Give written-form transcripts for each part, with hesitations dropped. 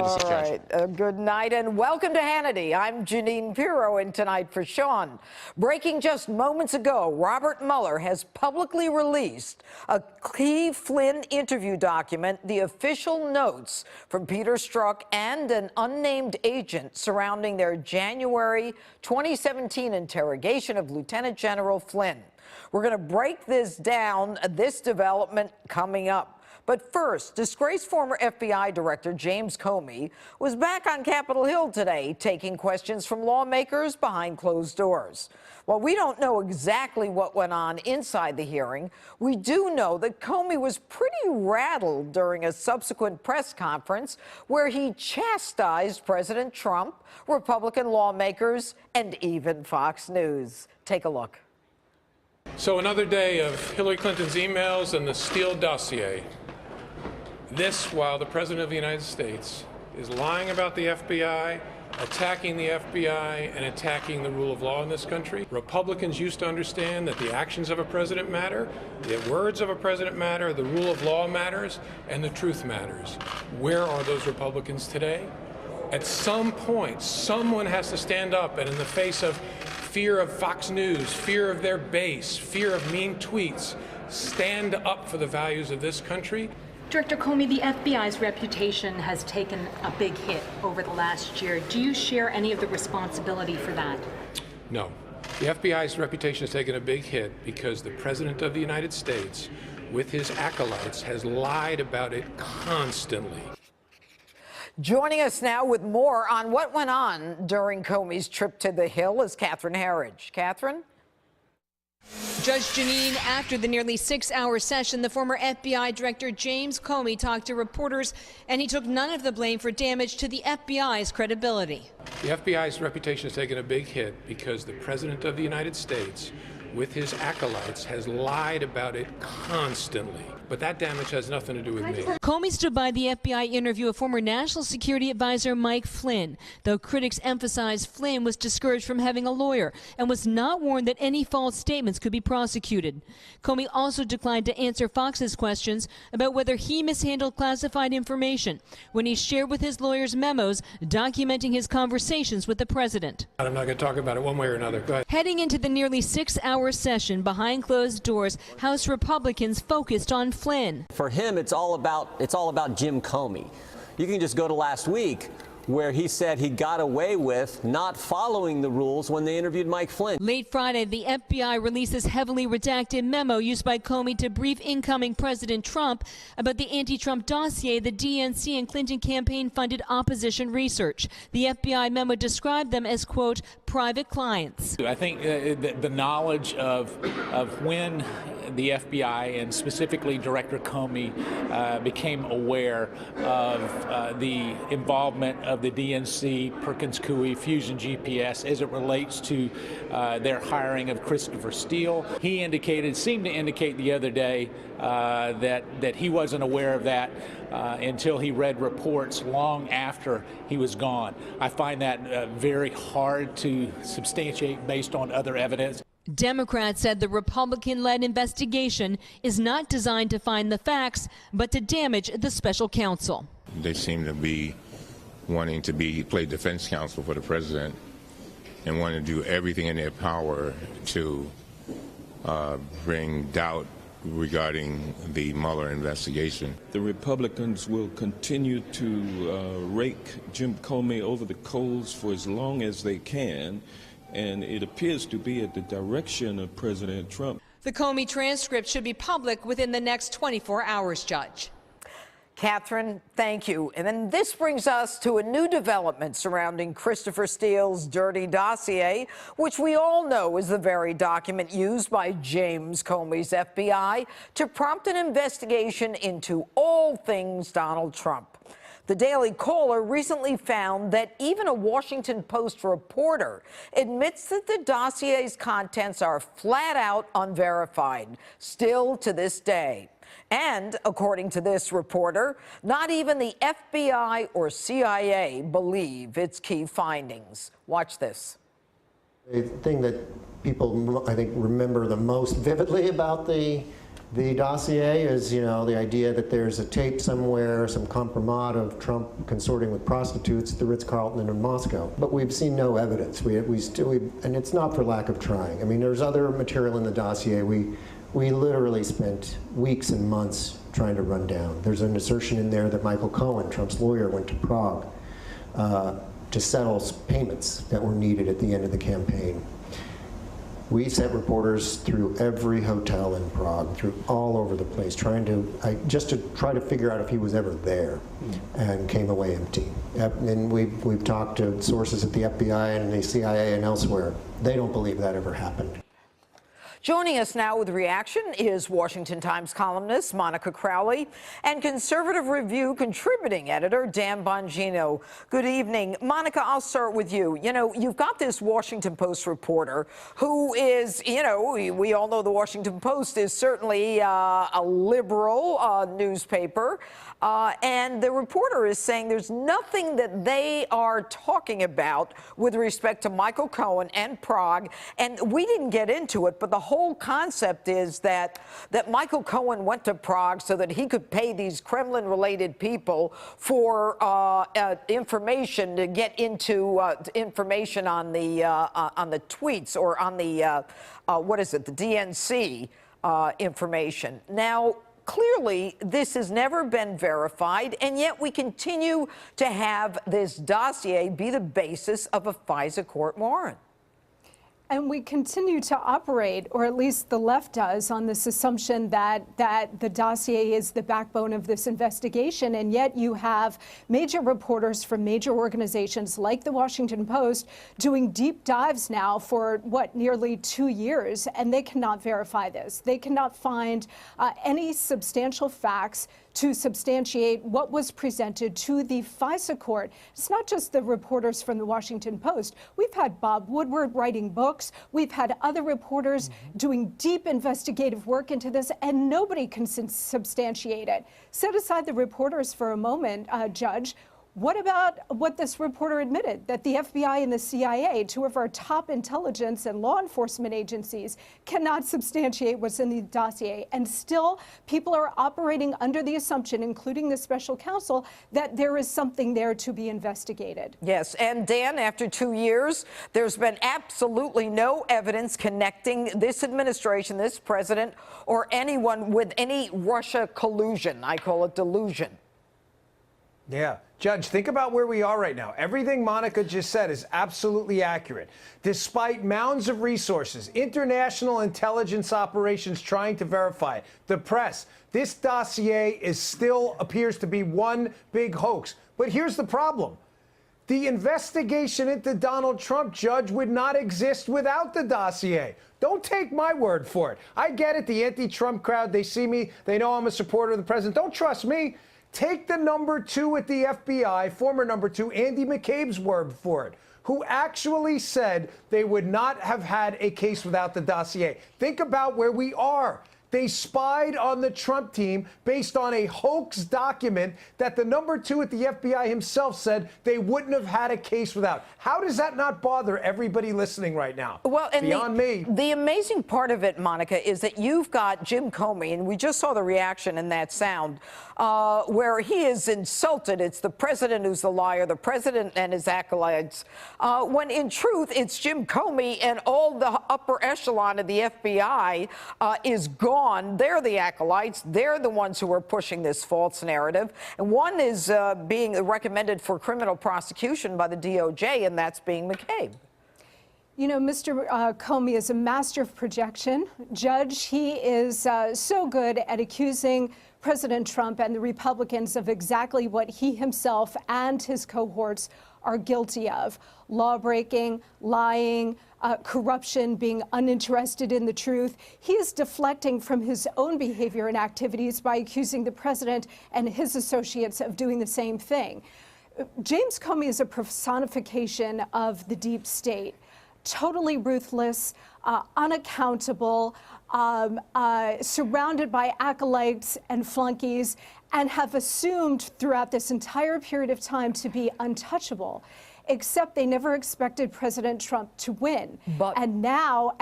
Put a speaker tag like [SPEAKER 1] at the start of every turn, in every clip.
[SPEAKER 1] to see you, Judge.
[SPEAKER 2] All right. Good night and welcome to Hannity. I'm Jeanine Pirro, and tonight for Sean. Breaking just moments ago, Robert Mueller has publicly released a key Flynn interview document, the official notes from Peter Strzok and an unnamed agent surrounding their January 2017 interrogation of Lieutenant General Flynn. We're going to break this down, this development coming up. But first, disgraced former FBI Director James Comey was back on Capitol Hill today, taking questions from lawmakers behind closed doors. While we don't know exactly what went on inside the hearing, we do know that Comey was pretty rattled during a subsequent press conference where he chastised President Trump, Republican lawmakers, and even Fox News. Take a look.
[SPEAKER 3] So another day of Hillary Clinton's emails and the Steele dossier. This while the President of the United States is lying about the FBI, attacking the FBI, and attacking the rule of law in this country. Republicans used to understand that the actions of a president matter, the words of a president matter, the rule of law matters, and the truth matters. Where are those Republicans today? At some point, someone has to stand up, and in the face of fear of Fox News, fear of their base, fear of mean tweets, stand up for the values of this country.
[SPEAKER 4] Director Comey, the FBI's reputation has taken a big hit over the last year. Do you share any of the responsibility for that?
[SPEAKER 3] No. The FBI's reputation has taken a big hit because the President of the United States, with his acolytes, has lied about it constantly.
[SPEAKER 2] Joining us now with more on what went on during Comey's trip to the Hill is Catherine Herridge. Catherine?
[SPEAKER 5] Judge Jeanine, after the nearly 6-hour session, the former FBI Director James Comey talked to reporters, and he took none of the blame for damage to the FBI's credibility.
[SPEAKER 3] The FBI's reputation has taken a big hit because the President of the United States, with his acolytes, has lied about it constantly. But that damage has nothing to do with me.
[SPEAKER 5] Comey stood by the FBI interview of former National Security Advisor Mike Flynn, though critics emphasized Flynn was discouraged from having a lawyer and was not warned that any false statements could be prosecuted. Comey also declined to answer Fox's questions about whether he mishandled classified information when he shared with his lawyers memos documenting his conversations with the president.
[SPEAKER 3] I'm not going to talk about it one way or another. Go ahead.
[SPEAKER 5] Heading into the nearly 6-hour session behind closed doors, House Republicans focused on Flynn.
[SPEAKER 6] For him, it's all about Jim Comey. You can just go to last week where he said he got away with not following the rules when they interviewed Mike Flynn.
[SPEAKER 5] Late Friday, the FBI releases heavily redacted memo used by Comey to brief incoming President Trump about the anti-Trump dossier the DNC and Clinton campaign funded opposition research. The FBI memo described them as, quote, private clients.
[SPEAKER 7] I think the knowledge of when the FBI and specifically Director Comey became aware of the involvement of the DNC, Perkins Coie, Fusion GPS as it relates to their hiring of Christopher Steele. He seemed to indicate the other day that he wasn't aware of that until he read reports long after he was gone. I find that very hard to substantiate based on other evidence.
[SPEAKER 5] Democrats said the Republican-led investigation is not designed to find the facts, but to damage the special counsel.
[SPEAKER 8] They seem to be wanting to play defense counsel for the president and want to do everything in their power to bring doubt regarding the Mueller investigation.
[SPEAKER 9] The Republicans will continue to rake Jim Comey over the coals for as long as they can, and it appears to be at the direction of President Trump.
[SPEAKER 5] The Comey transcript should be public within the next 24 hours, Judge.
[SPEAKER 2] Catherine, thank you. And then this brings us to a new development surrounding Christopher Steele's dirty dossier, which we all know is the very document used by James Comey's FBI to prompt an investigation into all things Donald Trump. The Daily Caller recently found that even a Washington Post reporter admits that the dossier's contents are flat out unverified, still to this day. And, according to this reporter, not even the FBI or CIA believe its key findings. Watch this.
[SPEAKER 10] The thing that people, I think, remember the most vividly about the
[SPEAKER 1] The dossier is, the idea that there's a tape somewhere, some compromise of Trump consorting with prostitutes at the Ritz-Carlton and in Moscow. But we've seen no evidence. And it's not for lack of trying. I mean, there's other material in the dossier we literally spent weeks and months trying to run down. There's an assertion in there that Michael Cohen, Trump's lawyer, went to Prague to settle payments that were needed at the end of the campaign. We sent reporters through every hotel in Prague, through all over the place, just to try to figure out if he was ever there, and came away empty. And we've talked to sources at the FBI and the CIA and elsewhere. They don't believe that ever happened.
[SPEAKER 2] Joining us now with reaction is Washington Times columnist Monica Crowley and Conservative Review contributing editor Dan Bongino. Good evening. Monica, I'll start with you. You've got this Washington Post reporter who is, we all know the Washington Post is certainly a liberal newspaper. And the reporter is saying there's nothing that they are talking about with respect to Michael Cohen and Prague. And we didn't get into it, but the whole concept is that Michael Cohen went to Prague so that he could pay these Kremlin-related people for information to get into information on the tweets or on the the DNC information. Now, clearly, this has never been verified, and yet we continue to have this dossier be the basis of a FISA court warrant.
[SPEAKER 10] And we continue to operate, or at least the left does, on this assumption that the dossier is the backbone of this investigation. And yet you have major reporters from major organizations like the Washington Post doing deep dives now for, nearly 2 years, and they cannot verify this. They cannot find any substantial facts to substantiate what was presented to the FISA court. It's not just the reporters from the Washington Post. We've had Bob Woodward writing books. We've had other reporters doing deep investigative work into this, and nobody can substantiate it. Set aside the reporters for a moment, Judge. What about what this reporter admitted, that the FBI and the CIA, two of our top intelligence and law enforcement agencies, cannot substantiate what's in the dossier? And still, people are operating under the assumption, including the special counsel, that there is something there to be investigated.
[SPEAKER 2] Yes, and Dan, after 2 years, there's been absolutely no evidence connecting this administration, this president, or anyone with any Russia collusion. I call it delusion.
[SPEAKER 11] Yeah. Judge, think about where we are right now. Everything Monica just said is absolutely accurate. Despite mounds of resources, international intelligence operations trying to verify it, the press, this dossier still appears to be one big hoax. But here's the problem. The investigation into Donald Trump, Judge, would not exist without the dossier. Don't take my word for it. I get it, the anti-Trump crowd, they see me, they know I'm a supporter of the president. Don't trust me. Take the number 2 at the FBI, former number 2, Andy McCabe's word for it, who actually said they would not have had a case without the dossier. Think about where we are. They spied on the Trump team based on a hoax document that the number 2 at the FBI himself said they wouldn't have had a case without. How does that not bother everybody listening right now?
[SPEAKER 2] Well, and
[SPEAKER 11] beyond me.
[SPEAKER 2] The amazing part of it, Monica, is that you've got Jim Comey, and we just saw the reaction in that sound, where he is insulted. It's the president who's the liar, the president and his acolytes, when in truth it's Jim Comey and all the upper echelon of the FBI is gone. They're the acolytes. They're the ones who are pushing this false narrative. And one is being recommended for criminal prosecution by the DOJ, and that's being McCabe.
[SPEAKER 10] You know, Mr. Comey is a master of projection. Judge, he is so good at accusing President Trump and the Republicans of exactly what he himself and his cohorts are guilty of: law-breaking, lying, corruption, being uninterested in the truth. He is deflecting from his own behavior and activities by accusing the president and his associates of doing the same thing. James Comey is a personification of the deep state. Totally ruthless, unaccountable, surrounded by acolytes and flunkies, and have assumed throughout this entire period of time to be untouchable, except they never expected President Trump to win. And now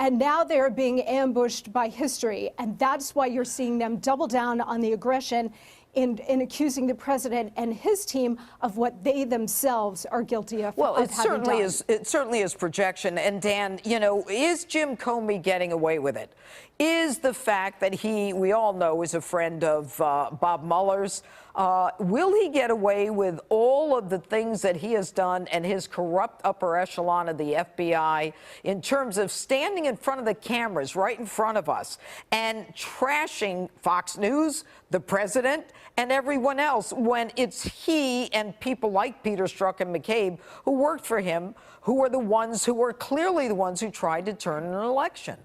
[SPEAKER 10] they're being ambushed by history. And that's why you're seeing them double down on the aggression in accusing the president and his team of what they themselves are guilty of.
[SPEAKER 2] Well, it certainly is projection. And Dan, you know, is Jim Comey getting away with it? Is the fact that we all know, is a friend of Bob Mueller's? Will he get away with all of the things that he has done and his corrupt upper echelon of the FBI in terms of standing in front of the cameras right in front of us and trashing Fox News, the president, and everyone else, when it's he and people like Peter Strzok and McCabe who worked for him, who are the ones who are clearly the ones who tried to turn an election?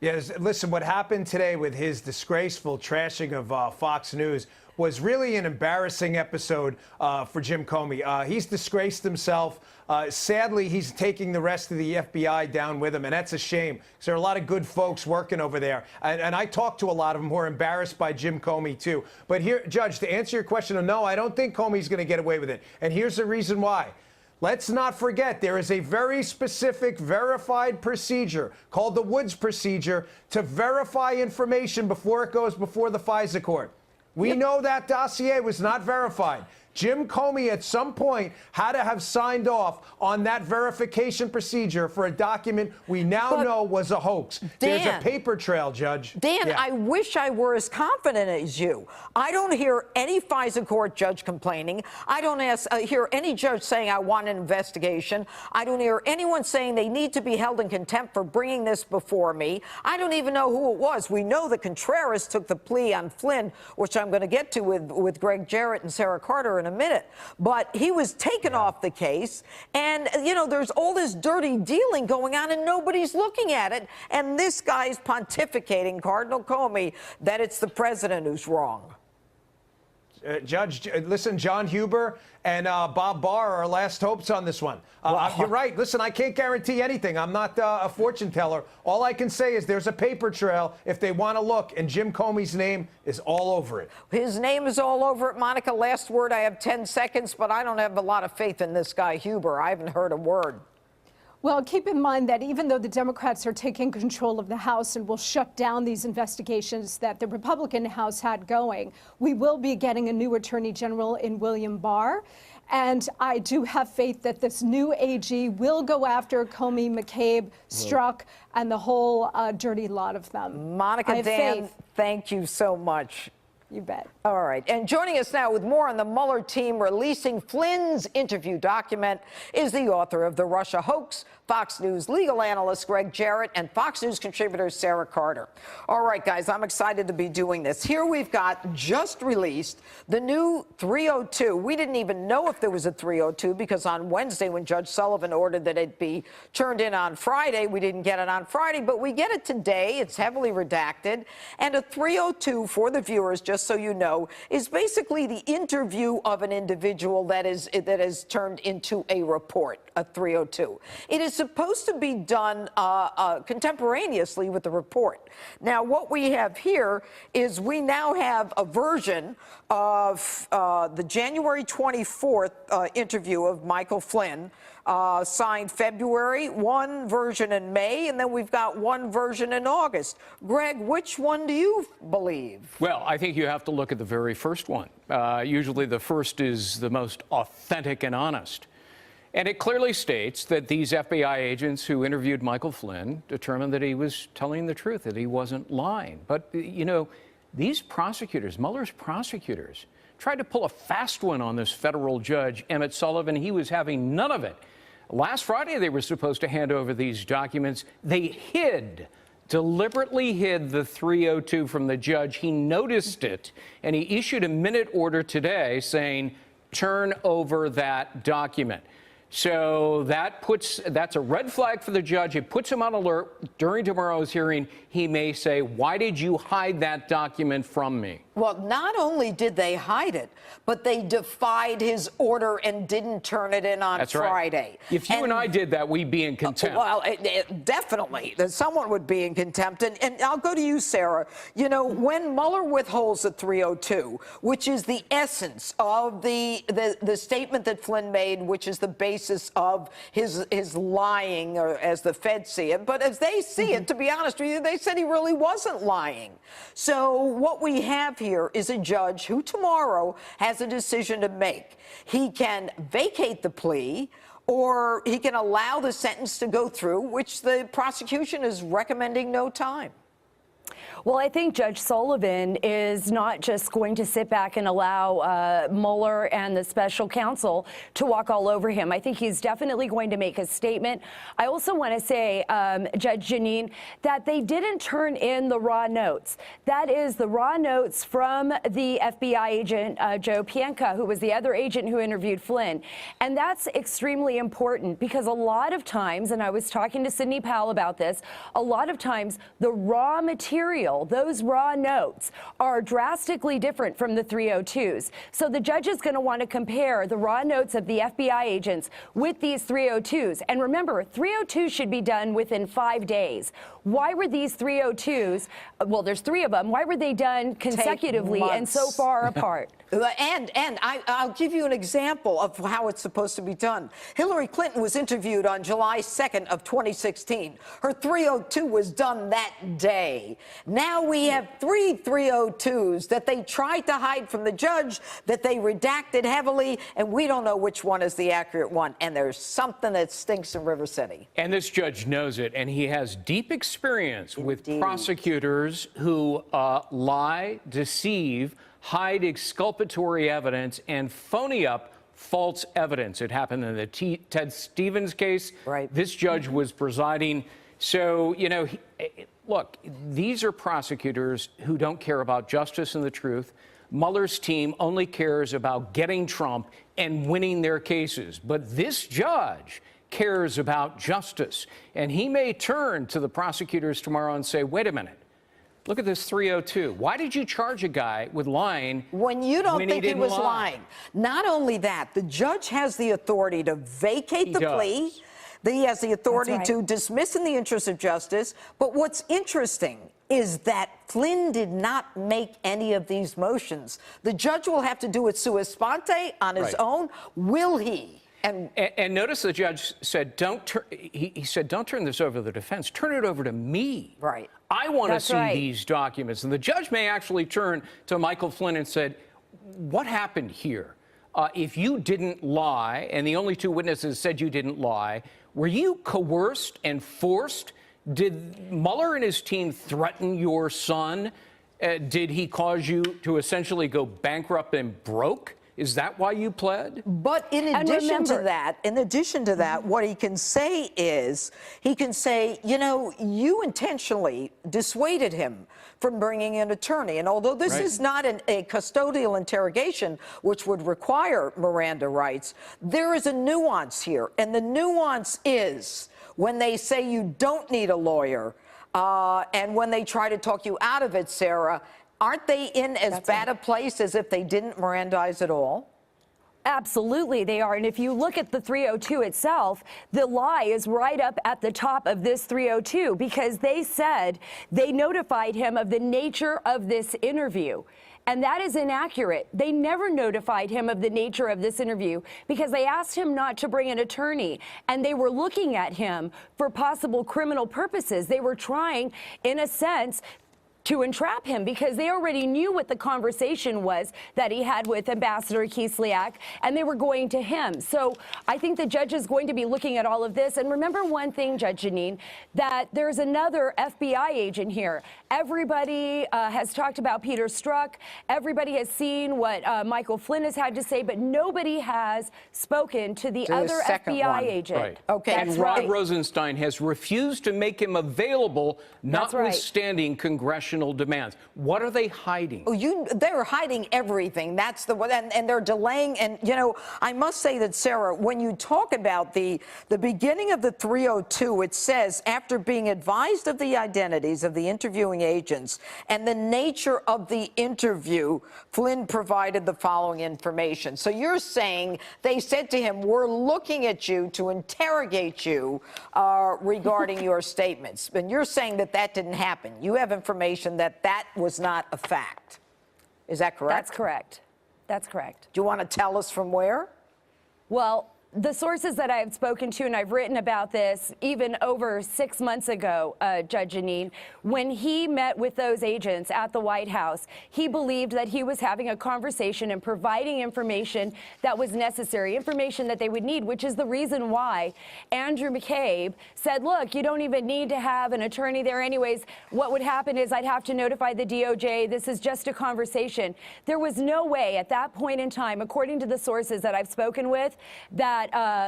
[SPEAKER 11] Yes, listen, what happened today with his disgraceful trashing of Fox News was really an embarrassing episode for Jim Comey. He's disgraced himself. Sadly, he's taking the rest of the FBI down with him, and that's a shame, because there are a lot of good folks working over there. And I talked to a lot of them who are embarrassed by Jim Comey, too. But here, Judge, to answer your question, no, I don't think Comey's going to get away with it. And here's the reason why. Let's not forget, there is a very specific verified procedure called the Woods procedure to verify information before it goes before the FISA court. We know that dossier was not verified. Jim Comey at some point had to have signed off on that verification procedure for a document we now know was a hoax. There's a paper trail, Judge.
[SPEAKER 2] Dan, I wish I were as confident as you. I don't hear any FISA court judge complaining. I don't hear any judge saying I want an investigation. I don't hear anyone saying they need to be held in contempt for bringing this before me. I don't even know who it was. We know that Contreras took the plea on Flynn, which I'm going to get to with Greg Jarrett and Sarah Carter in a minute, but he was taken off the case, and you know, there's all this dirty dealing going on and nobody's looking at it, and this guy's pontificating, Cardinal Comey, that it's the president who's wrong.
[SPEAKER 11] Judge, listen, John Huber and Bob Barr are our last hopes on this one. You're right. Listen, I can't guarantee anything. I'm not a fortune teller. All I can say is there's a paper trail if they want to look, and Jim Comey's name is all over it.
[SPEAKER 2] His name is all over it. Monica, last word. I have 10 seconds, but I don't have a lot of faith in this guy, Huber. I haven't heard a word.
[SPEAKER 10] Well, keep in mind that even though the Democrats are taking control of the House and will shut down these investigations that the Republican House had going, we will be getting a new Attorney General in William Barr. And I do have faith that this new AG will go after Comey, McCabe, Strzok, and the whole dirty lot of them.
[SPEAKER 2] Monica, Dan, thank you so much.
[SPEAKER 10] You bet.
[SPEAKER 2] All right. And joining us now with more on the Mueller team releasing Flynn's interview document is the author of The Russia Hoax, Fox News legal analyst Greg Jarrett, and Fox News contributor Sarah Carter. All right, guys, I'm excited to be doing this. Here we've got just released the new 302. We didn't even know if there was a 302 because on Wednesday, when Judge Sullivan ordered that it be turned in on Friday, we didn't get it on Friday, but we get it today. It's heavily redacted. And a 302, for the viewers, just so you know, is basically the interview of an individual that is turned into a report, a 302. It is supposed to be done contemporaneously with the report. Now, what we have here is we now have a version of the January 24th interview of Michael Flynn, signed February, one version in May, and then we've got one version in August. Greg, which one do you believe?
[SPEAKER 12] Well, I think you have to look at the very first one. Usually the first is the most authentic and honest. And it clearly states that these FBI agents who interviewed Michael Flynn determined that he was telling the truth, that he wasn't lying. But, you know, these prosecutors, Mueller's prosecutors, tried to pull a fast one on this federal judge, Emmett Sullivan. He was having none of it. Last Friday, they were supposed to hand over these documents. They deliberately hid the 302 from the judge. He noticed it, and he issued a minute order today saying, turn over that document. So that's a red flag for the judge. It puts him on alert. During tomorrow's hearing, he may say, why did you hide that document from me?
[SPEAKER 2] Well, not only did they hide it, but they defied his order and didn't turn it in on Friday.
[SPEAKER 12] Right. If you and I did that, we'd be in contempt.
[SPEAKER 2] Well, definitely. Someone would be in contempt. And I'll go to you, Sarah. You know, when Mueller withholds the 302, which is the essence of the statement that Flynn made, which is the basis of his lying, or as the Feds see it. But as they see it, to be honest with you, they said he really wasn't lying. So what we have here is a judge who tomorrow has a decision to make. He can vacate the plea, or he can allow the sentence to go through, which the prosecution is recommending no time.
[SPEAKER 13] Well, I think Judge Sullivan is not just going to sit back and allow Mueller and the special counsel to walk all over him. I think he's definitely going to make a statement. I also want to say, Judge Jeanine, that they didn't turn in the raw notes. That is the raw notes from the FBI agent, Joe Pienka, who was the other agent who interviewed Flynn. And that's extremely important because a lot of times, and I was talking to Sidney Powell about this, a lot of times the raw material, those raw notes, are drastically different from the 302s. So the judge is going to want to compare the raw notes of the FBI agents with these 302s. And remember, 302s should be done within 5 days. Why were these 302s, well, there's 3 of them, why were they done consecutively and so far apart?
[SPEAKER 2] And I'll give you an example of how it's supposed to be done. Hillary Clinton was interviewed on July 2nd of 2016. Her 302 was done that day. Now we have 3 302s that they tried to hide from the judge, that they redacted heavily, and we don't know which one is the accurate one. And there's something that stinks in River City.
[SPEAKER 12] And this judge knows it, and he has deep experience with prosecutors who lie, deceive, hide exculpatory evidence, and phony up false evidence. It happened in the Ted Stevens case. Right. This judge was presiding. So, you know, look, these are prosecutors who don't care about justice and the truth. Mueller's team only cares about getting Trump and winning their cases. But this judge cares about justice. And he may turn to the prosecutors tomorrow and say, wait a minute. Look at this 302. Why did you charge a guy with lying
[SPEAKER 2] when you don't think he was lying? Not only that, the judge has the authority to vacate the plea. He has the authority to dismiss in the interest of justice. But what's interesting is that Flynn did not make any of these motions. The judge will have to do it sua sponte on his own. Will he?
[SPEAKER 12] And notice the judge said, he said, don't turn this over to the defense. Turn it over to me.
[SPEAKER 2] Right.
[SPEAKER 12] I want to see these documents. And the judge may actually turn to Michael Flynn and said, what happened here? If you didn't lie, and the only 2 witnesses said you didn't lie, were you coerced and forced? Did Mueller and his team threaten your son? Did he cause you to essentially go bankrupt and broke? Is that why you pled?
[SPEAKER 2] But in addition to that, what he can say is, he can say, you know, you intentionally dissuaded him from bringing an attorney. And although this is not a custodial interrogation, which would require Miranda rights, there is a nuance here. And the nuance is when they say you don't need a lawyer, and when they try to talk you out of it, Sarah, aren't they in as bad a place as if they didn't Mirandize at all?
[SPEAKER 13] Absolutely, they are. And if you look at the 302 itself, the lie is right up at the top of this 302 because they said they notified him of the nature of this interview. And that is inaccurate. They never notified him of the nature of this interview because they asked him not to bring an attorney. And they were looking at him for possible criminal purposes. They were trying, in a sense, to entrap him because they already knew what the conversation was that he had with Ambassador Kislyak, and they were going to him. So I think the judge is going to be looking at all of this. And remember one thing, Judge Jeanine, that there's another FBI agent here. Everybody has talked about Peter Strzok. Everybody has seen what Michael Flynn has had to say, but nobody has spoken to the other FBI agent.
[SPEAKER 12] Right. Okay. And Rod Rosenstein has refused to make him available, notwithstanding congressional congressional demands. What are they hiding?
[SPEAKER 2] Oh, they're hiding everything. That's the one, and they're delaying. And you know, I must say that, Sarah, when you talk about the beginning of the 302, it says, after being advised of the identities of the interviewing agents and the nature of the interview, Flynn provided the following information. So you're saying they said to him, "We're looking at you to interrogate you regarding your statements," and you're saying that that didn't happen. You have information that that was not a fact. Is that correct?
[SPEAKER 13] That's correct. That's correct.
[SPEAKER 2] Do you want to tell us from where?
[SPEAKER 13] Well, the sources that I've spoken to, and I've written about this even over 6 months ago, Judge Jeanine, when he met with those agents at the White House, he believed that he was having a conversation and providing information that was necessary, information that they would need, which is the reason why Andrew McCabe said, look, you don't even need to have an attorney there anyways. What would happen is I'd have to notify the DOJ. This is just a conversation. There was no way at that point in time, according to the sources that I've spoken with, that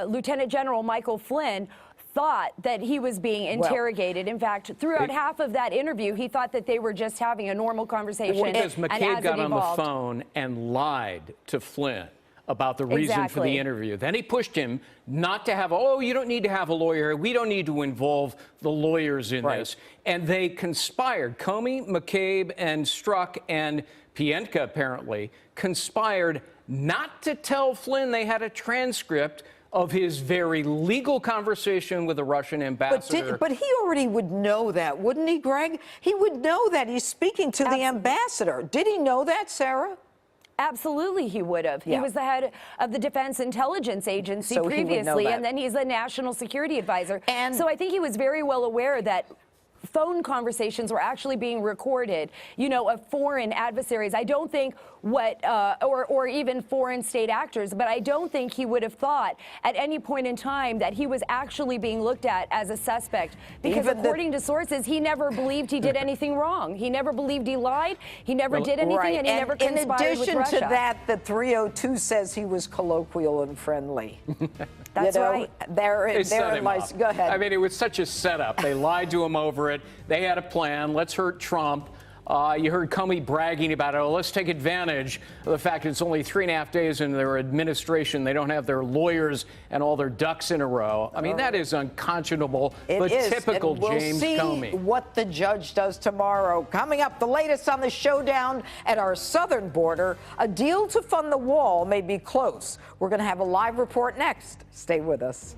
[SPEAKER 13] Lieutenant General Michael Flynn thought that he was being interrogated. In fact, throughout half of that interview, he thought that they were just having a normal conversation.
[SPEAKER 12] Because McCabe got on the phone and lied to Flynn about the reason for the interview. Then he pushed him not to have, oh, you don't need to have a lawyer. We don't need to involve the lawyers in this. And they conspired. Comey, McCabe, and Strzok and Pientka apparently conspired not to tell Flynn they had a transcript of his very legal conversation with the Russian ambassador.
[SPEAKER 2] But he already would know that, wouldn't he, Greg? He would know that. He's speaking to the ambassador. Did he know that, Sarah?
[SPEAKER 13] Absolutely, he would have. He was the head of the Defense Intelligence Agency previously, and then he's the National Security Advisor. And so I think he was very well aware that phone conversations were actually being recorded, you know, of foreign adversaries. I don't think or even foreign state actors, but I don't think he would have thought at any point in time that he was actually being looked at as a suspect. Because according to sources, he never believed he did anything wrong. He never believed he lied. He never did anything, and he never conspired with Russia.
[SPEAKER 2] In addition to that, the 302 says he was colloquial and friendly.
[SPEAKER 13] That's right.
[SPEAKER 2] Go ahead.
[SPEAKER 12] I mean, it was such a setup. They lied to him over it. They had a plan. Let's hurt Trump. You heard Comey bragging about it. Oh, let's take advantage of the fact it's only 3.5 days in their administration. They don't have their lawyers and all their ducks in a row. I mean, that is unconscionable, but typical James Comey.
[SPEAKER 2] We'll see what the judge does tomorrow. Coming up, the latest on the showdown at our southern border. A deal to fund the wall may be close. We're going to have a live report next. Stay with us.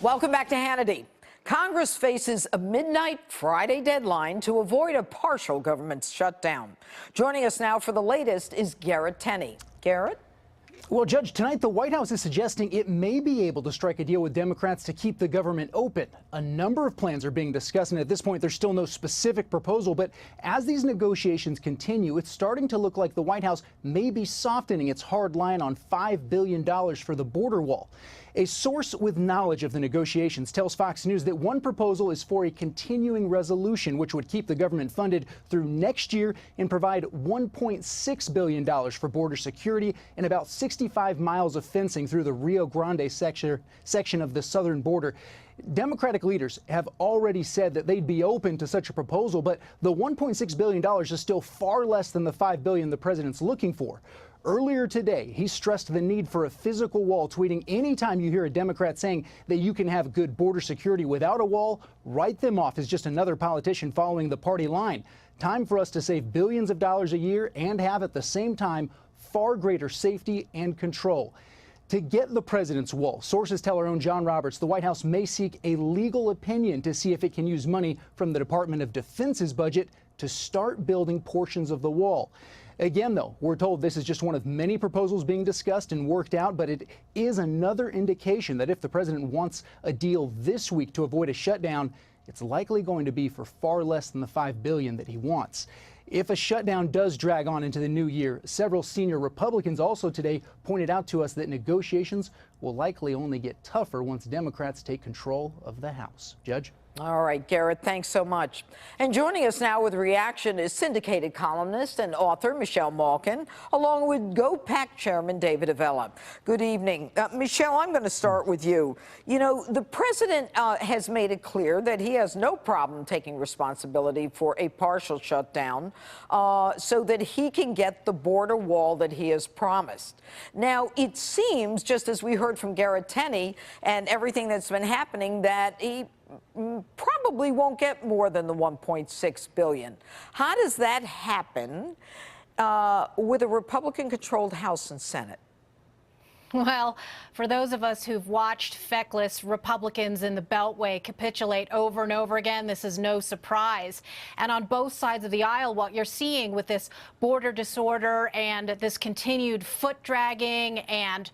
[SPEAKER 2] Welcome back to Hannity. Congress faces a midnight Friday deadline to avoid a partial government shutdown. Joining us now for the latest is Garrett Tenney. Garrett?
[SPEAKER 14] Well, Judge, tonight the White House is suggesting it may be able to strike a deal with Democrats to keep the government open. A number of plans are being discussed, and at this point there's still no specific proposal. But as these negotiations continue, it's starting to look like the White House may be softening its hard line on $5 billion for the border wall. A source with knowledge of the negotiations tells Fox News that one proposal is for a continuing resolution, which would keep the government funded through next year and provide $1.6 billion for border security and about 65 miles of fencing through the Rio Grande section of the southern border. Democratic leaders have already said that they'd be open to such a proposal, but the $1.6 billion is still far less than the $5 billion the president's looking for. Earlier today, he stressed the need for a physical wall, tweeting, anytime you hear a Democrat saying that you can have good border security without a wall, write them off as just another politician following the party line. Time for us to save billions of dollars a year and have at the same time far greater safety and control. To get the president's wall, sources tell our own John Roberts the White House may seek a legal opinion to see if it can use money from the Department of Defense's budget to start building portions of the wall. Again, though, we're told this is just one of many proposals being discussed and worked out, but it is another indication that if the president wants a deal this week to avoid a shutdown, it's likely going to be for far less than the $5 billion that he wants. If a shutdown does drag on into the new year, several senior Republicans also today pointed out to us that negotiations will likely only get tougher once Democrats take control of the House. Judge?
[SPEAKER 2] All right, Garrett, thanks so much. And joining us now with reaction is syndicated columnist and author Michelle Malkin, along with GOPAC chairman David Avella. Good evening. Michelle, I'm going to start with you. You know, the president has made it clear that he has no problem taking responsibility for a partial shutdown so that he can get the border wall that he has promised. Now, it seems, just as we heard from Garrett Tenney and everything that's been happening, that he probably won't get more than the $1.6 billion. How does that happen with a Republican-controlled House and Senate?
[SPEAKER 15] Well, for those of us who've watched feckless Republicans in the Beltway capitulate over and over again, this is no surprise. And on both sides of the aisle, what you're seeing with this border disorder and this continued foot dragging and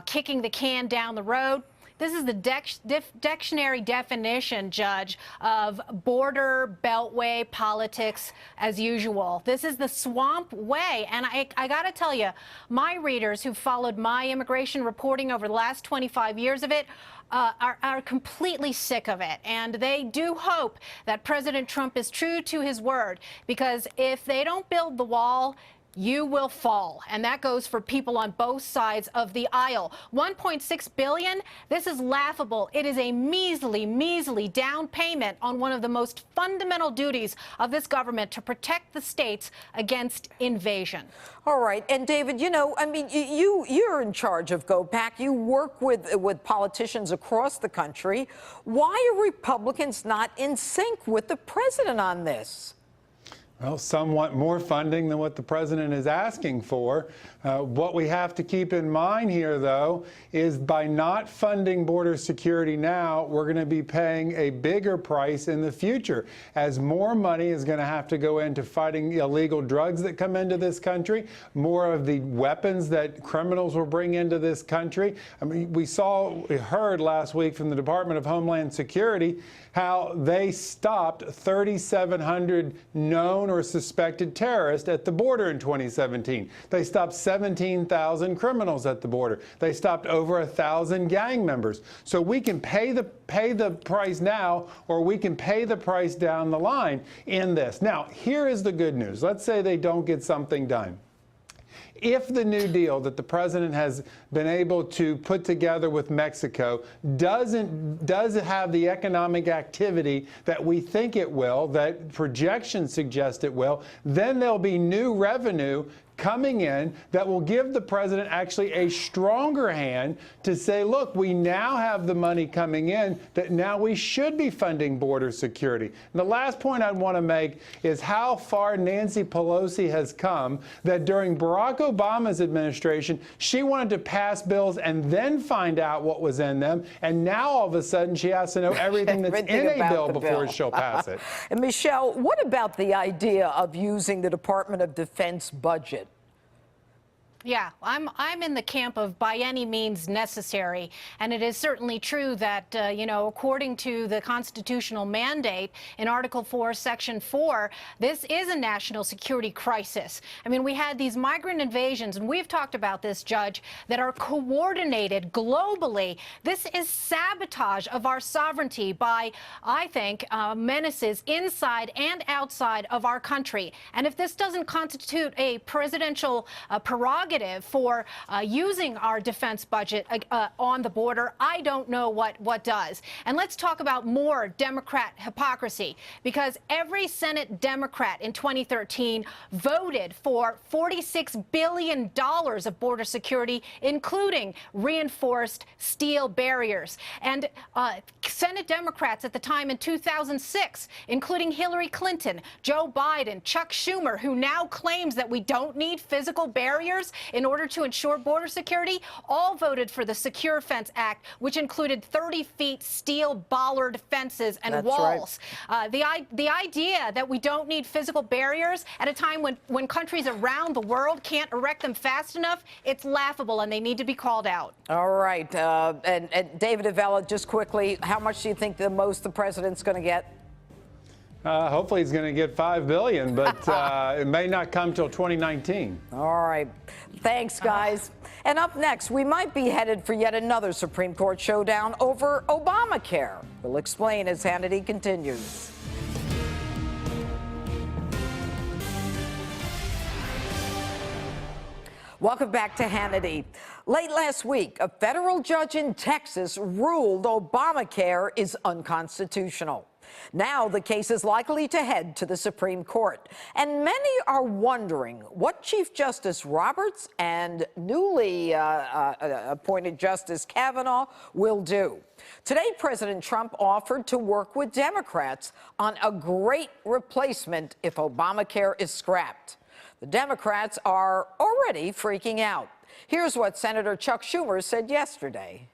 [SPEAKER 15] kicking the can down the road, this is the dictionary definition, Judge, of border beltway politics as usual. This is the swamp way. And I got to tell you, my readers who followed my immigration reporting over the last 25 years of it are completely sick of it. And they do hope that President Trump is true to his word, because if they don't build the wall, you will fall. And that goes for people on both sides of the aisle. $1.6 billion, this is laughable. It is a measly, measly down payment on one of the most fundamental duties of this government, to protect the states against invasion.
[SPEAKER 2] All right. And David, you know, I mean, you're in charge of GOPAC. You work with politicians across the country. Why are Republicans not in sync with the president on this?
[SPEAKER 16] Well, some want more funding than what the president is asking for. What we have to keep in mind here, though, is by not funding border security now, we're going to be paying a bigger price in the future, as more money is going to have to go into fighting illegal drugs that come into this country, more of the weapons that criminals will bring into this country. I mean, we heard last week from the Department of Homeland Security how they stopped 3,700 known or suspected terrorists at the border in 2017. They stopped 17,000 criminals at the border. They stopped over 1,000 gang members. So we can pay the price now, or we can pay the price down the line in this. Now, here is the good news. Let's say they don't get something done. If the New Deal that the president has been able to put together with Mexico does have the economic activity that we think it will, that projections suggest it will, then there'll be new revenue coming in that will give the president actually a stronger hand to say, look, we now have the money coming in that now we should be funding border security. And the last point I'd want to make is how far Nancy Pelosi has come, that during Barack Obama's administration, she wanted to pass bills and then find out what was in them. And now all of a sudden she has to know everything that's in a bill before she'll pass it.
[SPEAKER 2] And Michelle, what about the idea of using the Department of Defense budget?
[SPEAKER 15] Yeah, I'm in the camp of by any means necessary, and it is certainly true that you know, according to the constitutional mandate in Article 4, Section 4, this is a national security crisis. I mean, we had these migrant invasions, and we've talked about this, Judge, that are coordinated globally. This is sabotage of our sovereignty by, I think, menaces inside and outside of our country. And if this doesn't constitute a presidential prerogative for using our defense budget on the border, I don't know what does. And let's talk about more Democrat hypocrisy, because every Senate Democrat in 2013 voted for $46 billion of border security, including reinforced steel barriers. And Senate Democrats at the time in 2006, including Hillary Clinton, Joe Biden, Chuck Schumer, who now claims that we don't need physical barriers in order to ensure border security, all voted for the Secure Fence Act, which included 30 feet steel bollard fences and walls. Right. The idea that we don't need physical barriers at a time when countries around the world can't erect them fast enough, it's laughable, and they need to be called out.
[SPEAKER 2] All right. And David Avella, just quickly, how much do you think the most the president's going to get?
[SPEAKER 16] Hopefully he's going to get $5 billion, but it may not come till 2019.
[SPEAKER 2] All right. Thanks, guys. And up next, we might be headed for yet another Supreme Court showdown over Obamacare. We'll explain as Hannity continues. Welcome back to Hannity. Late last week, a federal judge in Texas ruled Obamacare is unconstitutional. Now the case is likely to head to the Supreme Court. And many are wondering what Chief Justice Roberts and newly appointed Justice Kavanaugh will do. Today, President Trump offered to work with Democrats on a great replacement if Obamacare is scrapped. The Democrats are already freaking out. Here's what Senator Chuck Schumer said yesterday.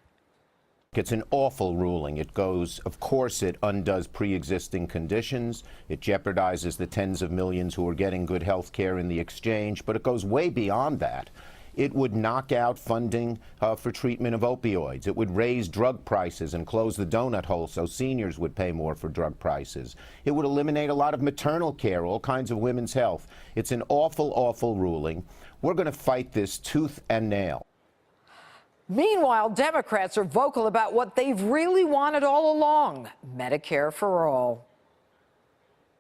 [SPEAKER 17] It's an awful ruling. It goes, of course, it undoes pre-existing conditions. It jeopardizes the tens of millions who are getting good health care in the exchange, but it goes way beyond that. It would knock out funding for treatment of opioids. It would raise drug prices and close the donut hole so seniors would pay more for drug prices. It would eliminate a lot of maternal care, all kinds of women's health. It's an awful, awful ruling. We're going to fight this tooth and nail.
[SPEAKER 2] Meanwhile, Democrats are vocal about what they've really wanted all along, Medicare for all.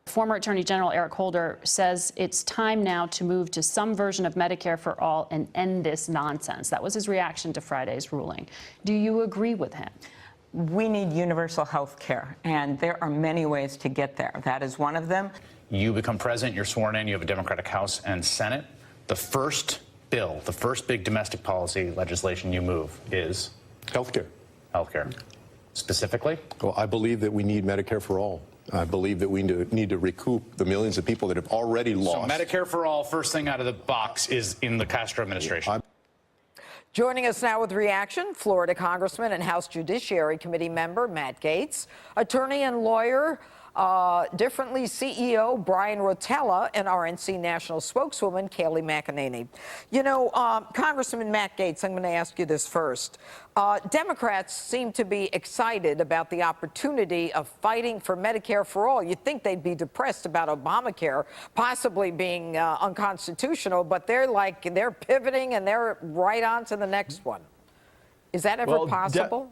[SPEAKER 18] Former Attorney General Eric Holder says it's time now to move to some version of Medicare for all and end this nonsense. That was his reaction to Friday's ruling. Do you agree with him?
[SPEAKER 19] We need universal health care, and there are many ways to get there. That is one of them.
[SPEAKER 20] You become president, you're sworn in, you have a Democratic House and Senate. The first bill, the first big domestic policy legislation you move is?
[SPEAKER 21] Healthcare.
[SPEAKER 20] Healthcare. Specifically?
[SPEAKER 21] Well, I believe that we need Medicare for all. I believe that we need to recoup the millions of people that have already lost.
[SPEAKER 20] So Medicare for all, first thing out of the box, is in the Castro administration.
[SPEAKER 2] Joining us now with reaction, Florida Congressman and House Judiciary Committee member Matt Gaetz, attorney and lawyer, differently CEO Brian Rotella, and RNC national spokeswoman Kayleigh McEnany. You know, Congressman Matt Gaetz, I'm going to ask you this first. Democrats seem to be excited about the opportunity of fighting for Medicare for all. You'd think they'd be depressed about Obamacare possibly being unconstitutional, but they're pivoting and they're right on to the next one. Is that ever possible?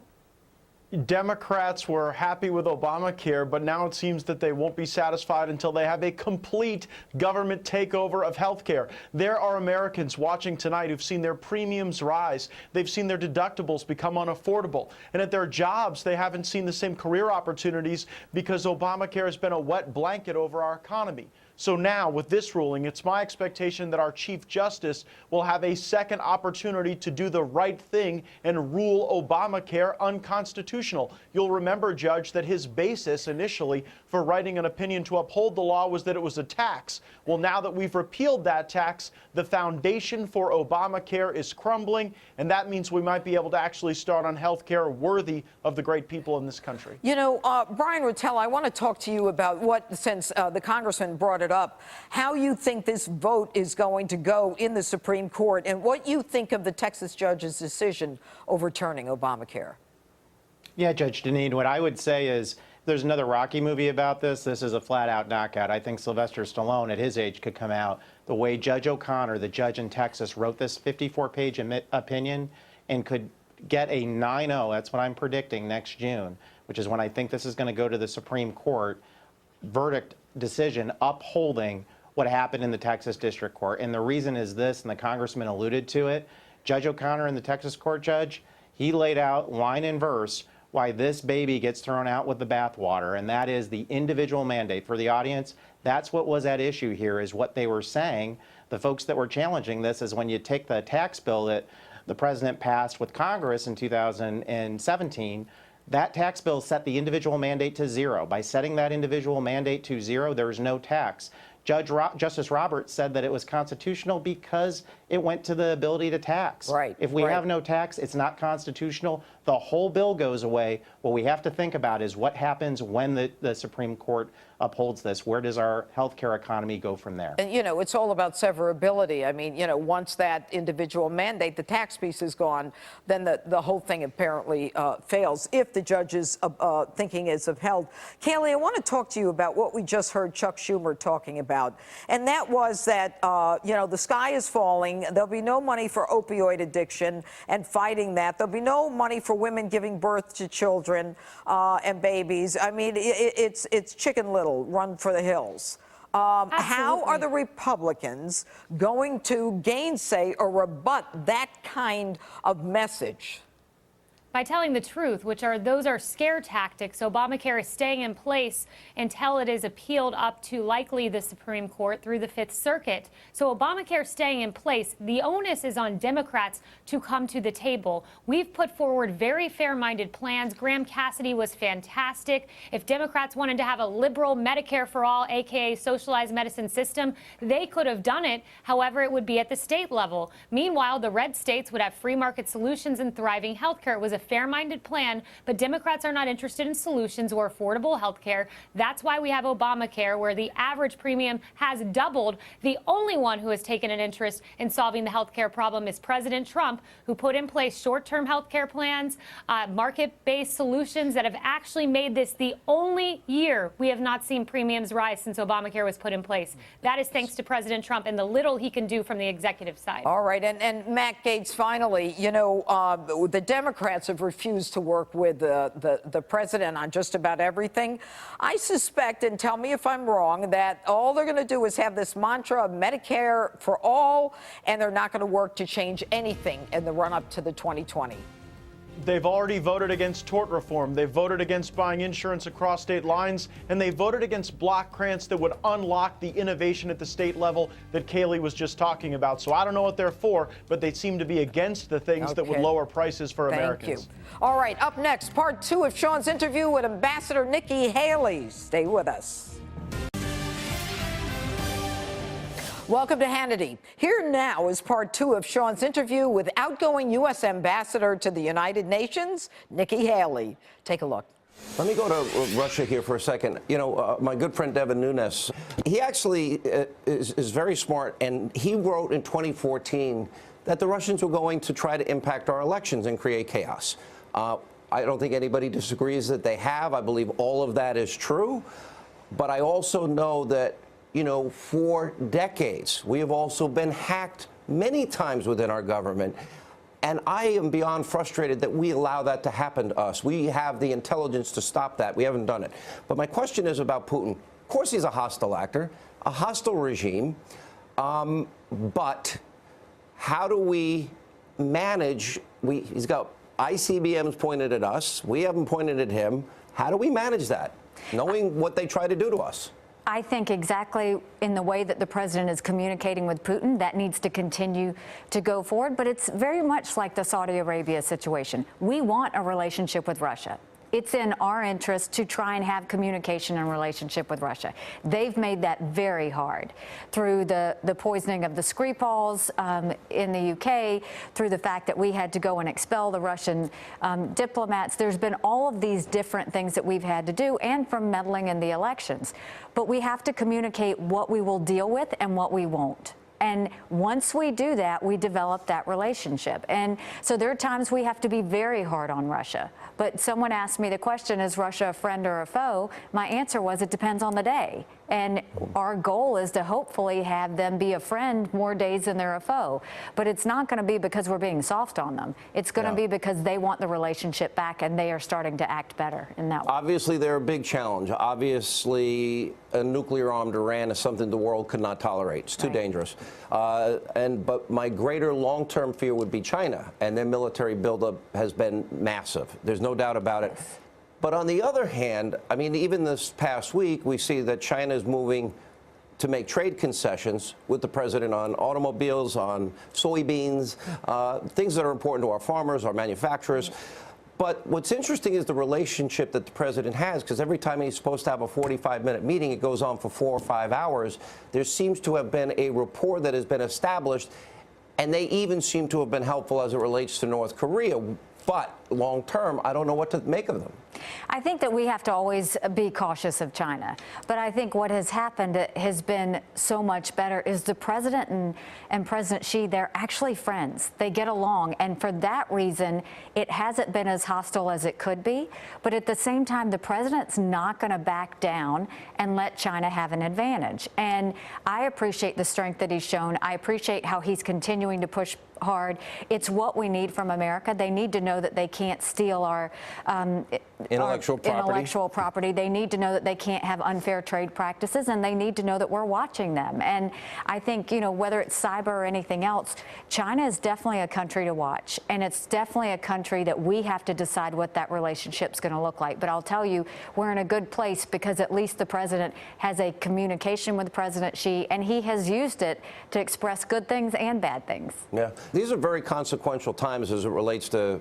[SPEAKER 22] Democrats were happy with Obamacare, but now it seems that they won't be satisfied until they have a complete government takeover of health care. There are Americans watching tonight who've seen their premiums rise. They've seen their deductibles become unaffordable. And at their jobs, they haven't seen the same career opportunities because Obamacare has been a wet blanket over our economy. So now, with this ruling, it's my expectation that our Chief Justice will have a second opportunity to do the right thing and rule Obamacare unconstitutional. You'll remember, Judge, that his basis initially for writing an opinion to uphold the law was that it was a tax. Well, now that we've repealed that tax, the foundation for Obamacare is crumbling, and that means we might be able to actually start on health care worthy of the great people in this country.
[SPEAKER 2] You know, Brian Rotella, I want to talk to you about what, since the congressman brought it up, how you think this vote is going to go in the Supreme Court and what you think of the Texas judge's decision overturning Obamacare.
[SPEAKER 23] Yeah, Judge Jeanine, what I would say is there's another Rocky movie about this. This is a flat-out knockout. I think Sylvester Stallone, at his age, could come out the way Judge O'Connor, the judge in Texas, wrote this 54-page opinion and could get a 9-0, that's what I'm predicting, next June, which is when I think this is going to go to the Supreme Court, verdict decision upholding what happened in the Texas District Court. And the reason is this, and the congressman alluded to it, Judge O'Connor and the Texas court judge, he laid out line and verse why this baby gets thrown out with the bathwater, and that is the individual mandate. For the audience, that's what was at issue here, is what they were saying. The folks that were challenging this is when you take the tax bill that the president passed with Congress in 2017, that tax bill set the individual mandate to zero. By setting that individual mandate to zero, there is no tax. Justice Roberts said that it was constitutional because it went to the ability to tax.
[SPEAKER 2] Right.
[SPEAKER 23] If we have no tax, it's not constitutional. the whole bill goes away. What we have to think about is what happens when the Supreme Court upholds this. Where does our healthcare economy go from there?
[SPEAKER 2] And, you know, it's all about severability. I mean, you know, once that individual mandate, the tax piece is gone, then the whole thing apparently fails, if the judge's thinking is upheld. Kaylee, I want to talk to you about what we just heard Chuck Schumer talking about. And that was that, you know, the sky is falling. There'll be no money for opioid addiction and fighting that. There'll be no money for women giving birth to children and babies. I mean, it's Chicken Little, run for the hills. How are the Republicans going to gainsay or rebut that kind of message?
[SPEAKER 3] By telling the truth, those are scare tactics. Obamacare is staying in place until it is appealed up to likely the Supreme Court through the Fifth Circuit. So Obamacare staying in place, the onus is on Democrats to come to the table. We've put forward very fair-minded plans. Graham Cassidy was fantastic. If Democrats wanted to have a liberal Medicare for all, aka socialized medicine system, they could have done it. However, it would be at the state level. Meanwhile, the red states would have free market solutions and thriving healthcare. It was a fair-minded plan, but Democrats are not interested in solutions or affordable health care. That's why we have Obamacare, where the average premium has doubled. The only one who has taken an interest in solving the health care problem is President Trump, who put in place short-term health care plans, market-based solutions that have actually made this the only year we have not seen premiums rise since Obamacare was put in place. That is thanks to President Trump and the little he can do from the executive side.
[SPEAKER 2] All right, and Matt Gaetz, finally, you know, the Democrats have refused to work with the president on just about everything. I suspect, and tell me if I'm wrong, that all they're going to do is have this mantra of Medicare for all, and they're not going to work to change anything in the run-up to the 2020.
[SPEAKER 22] They've already voted against tort reform. They've voted against buying insurance across state lines, and they voted against block grants that would unlock the innovation at the state level that Kaylee was just talking about. So I don't know what they're for, but they seem to be against the things that would lower prices for Americans.
[SPEAKER 2] Thank you. All right, up next, part 2 of Sean's interview with Ambassador Nikki Haley. Stay with us. Welcome to Hannity. Here now is part 2 of Sean's interview with outgoing U.S. Ambassador to the United Nations, Nikki Haley. Take a look.
[SPEAKER 4] Let me go to Russia here for a second. You know, my good friend Devin Nunes, he actually is very smart, and he wrote in 2014 that the Russians were going to try to impact our elections and create chaos. I don't think anybody disagrees that they have. I believe all of that is true. But I also know that, you know, for decades, we have also been hacked many times within our government. And I am beyond frustrated that we allow that to happen to us. We have the intelligence to stop that. We haven't done it. But my question is about Putin. Of course, he's a hostile actor, a hostile regime. But how do we manage? He's got ICBMs pointed at us. We haven't pointed at him. How do we manage that, knowing what they try to do to us?
[SPEAKER 6] I think exactly in the way that the president is communicating with Putin, that needs to continue to go forward. But it's very much like the Saudi Arabia situation. We want a relationship with Russia. It's in our interest to try and have communication and relationship with Russia. They've made that very hard through the poisoning of the Skripals in the UK, through the fact that we had to go and expel the Russian diplomats. There's been all of these different things that we've had to do, and from meddling in the elections. But we have to communicate what we will deal with and what we won't. And once we do that, we develop that relationship. And so there are times we have to be very hard on Russia. But someone asked me the question, is Russia a friend or a foe? My answer was, it depends on the day. And our goal is to hopefully have them be a friend more days than they're a foe. But it's not going to be because we're being soft on them. It's going to be because they want the relationship back, and they are starting to act better in that way.
[SPEAKER 4] Obviously, they're a big challenge. Obviously, a nuclear-armed Iran is something the world could not tolerate. It's too dangerous. But my greater long-term fear would be China, and their military buildup has been massive. There's no doubt about it. But on the other hand, I mean, even this past week, we see that China is moving to make trade concessions with the president on automobiles, on soybeans, things that are important to our farmers, our manufacturers. But what's interesting is the relationship that the president has, because every time he's supposed to have a 45-minute meeting, it goes on for 4 or 5 hours. There seems to have been a rapport that has been established, and they even seem to have been helpful as it relates to North Korea. But long term, I don't know what to make of them.
[SPEAKER 6] I think that we have to always be cautious of China. But I think what has happened has been so much better is the president and President Xi, they're actually friends. They get along. And for that reason, it hasn't been as hostile as it could be. But at the same time, the president's not going to back down and let China have an advantage. And I appreciate the strength that he's shown. I appreciate how he's continuing to push hard. It's what we need from America. They need to know that they can't steal our
[SPEAKER 4] intellectual
[SPEAKER 6] property. They need to know that they can't have unfair trade practices, and they need to know that we're watching them. And I think, you know, whether it's cyber or anything else, China is definitely a country to watch, and it's definitely a country that we have to decide what that relationship's going to look like. But I'll tell you, we're in a good place because at least the president has a communication with President Xi, and he has used it to express good things and bad things.
[SPEAKER 4] Yeah. These are very consequential times as it relates to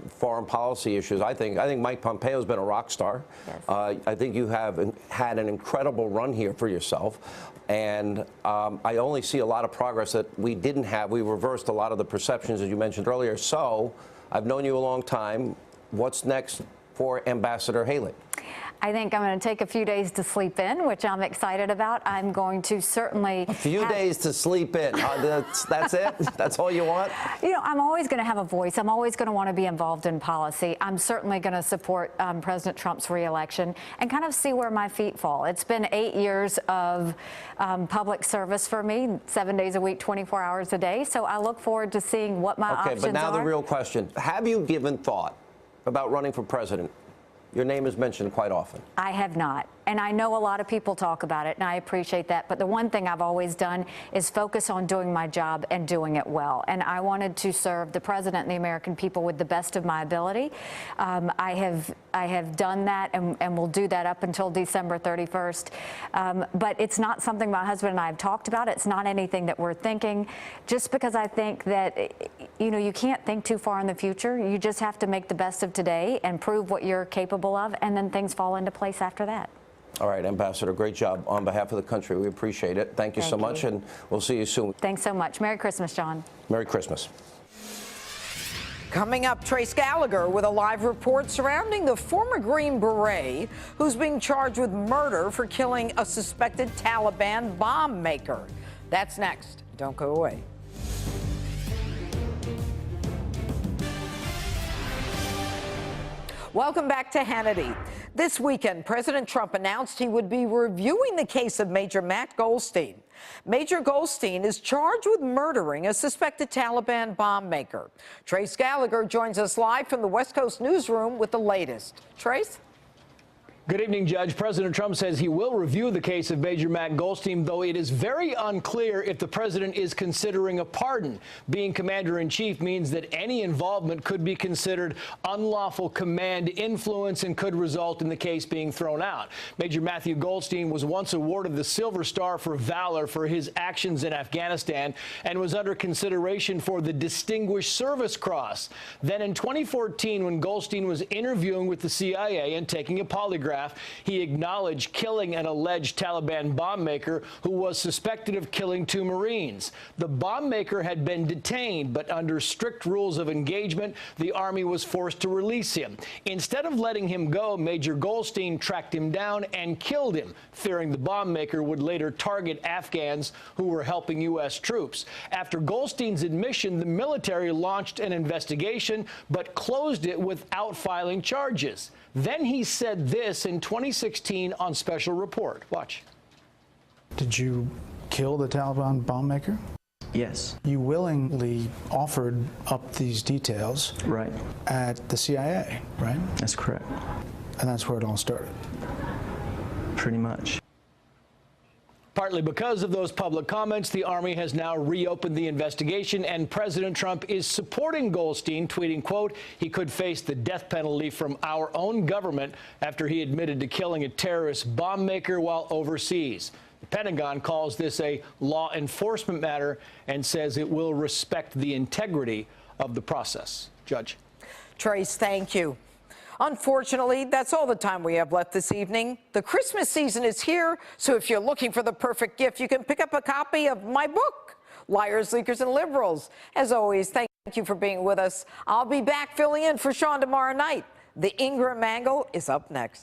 [SPEAKER 4] foreign policy issues. I think Mike Pompeo's been a rock star. Yes. I think you have had an incredible run here for yourself. And I only see a lot of progress that we didn't have. We reversed a lot of the perceptions, as you mentioned earlier. So I've known you a long time. What's next for Ambassador Haley?
[SPEAKER 6] I think I'm going to take a few days to sleep in, which I'm excited about. I'm going to certainly
[SPEAKER 4] a few days to sleep in. That's it? That's all you want?
[SPEAKER 6] You know, I'm always going to have a voice. I'm always going to want to be involved in policy. I'm certainly going to support President Trump's reelection and kind of see where my feet fall. It's been 8 years of public service for me, 7 days a week, 24 hours a day. So I look forward to seeing what my options are.
[SPEAKER 4] Okay, but now the real question. Have you given thought about running for president? Your name is mentioned quite often.
[SPEAKER 6] I have not. And I know a lot of people talk about it, and I appreciate that. But the one thing I've always done is focus on doing my job and doing it well. And I wanted to serve the president and the American people with the best of my ability. I have done that and will do that up until December 31st. But it's not something my husband and I have talked about. It's not anything that we're thinking, just because I think that, you know, you can't think too far in the future. You just have to make the best of today and prove what you're capable of, and then things fall into place after that.
[SPEAKER 4] All right, Ambassador, great job on behalf of the country. We appreciate it. Thank you so much, and we'll see you soon.
[SPEAKER 6] Thanks so much. Merry Christmas, John.
[SPEAKER 4] Merry Christmas.
[SPEAKER 2] Coming up, Trace Gallagher with a live report surrounding the former Green Beret who's being charged with murder for killing a suspected Taliban bomb maker. That's next. Don't go away. Welcome back to Hannity. This weekend, President Trump announced he would be reviewing the case of Major Matt Goldstein. Major Goldstein is charged with murdering a suspected Taliban bomb maker. Trace Gallagher joins us live from the West Coast newsroom with the latest. Trace?
[SPEAKER 7] Good evening, Judge. President Trump says he will review the case of Major Matt Goldstein, though it is very unclear if the president is considering a pardon. Being commander-in-chief means that any involvement could be considered unlawful command influence and could result in the case being thrown out. Major Matthew Goldstein was once awarded the Silver Star for Valor for his actions in Afghanistan and was under consideration for the Distinguished Service Cross. Then in 2014, when Goldstein was interviewing with the CIA and taking a polygraph, he acknowledged killing an alleged Taliban bomb maker who was suspected of killing 2 Marines. The bomb maker had been detained, but under strict rules of engagement, the Army was forced to release him. Instead of letting him go, Major Goldstein tracked him down and killed him, fearing the bomb maker would later target Afghans who were helping U.S. troops. After Goldstein's admission, the military launched an investigation, but closed it without filing charges. Then he said this in 2016 on Special Report. Watch.
[SPEAKER 8] Did you kill the Taliban bomb maker?
[SPEAKER 9] Yes.
[SPEAKER 8] You willingly offered up these details at the CIA, right?
[SPEAKER 9] That's correct.
[SPEAKER 8] And that's where it all started.
[SPEAKER 9] Pretty much.
[SPEAKER 7] Partly because of those public comments, the Army has now reopened the investigation, and President Trump is supporting Goldstein, tweeting, quote, he could face the death penalty from our own government after he admitted to killing a terrorist bomb maker while overseas. The Pentagon calls this a law enforcement matter and says it will respect the integrity of the process. Judge.
[SPEAKER 2] Trace, thank you. Unfortunately, that's all the time we have left this evening. The Christmas season is here, so if you're looking for the perfect gift, you can pick up a copy of my book, Liars, Leakers, and Liberals. As always, thank you. Thank you for being with us. I'll be back filling in for Sean tomorrow night. The Ingram angle is up next.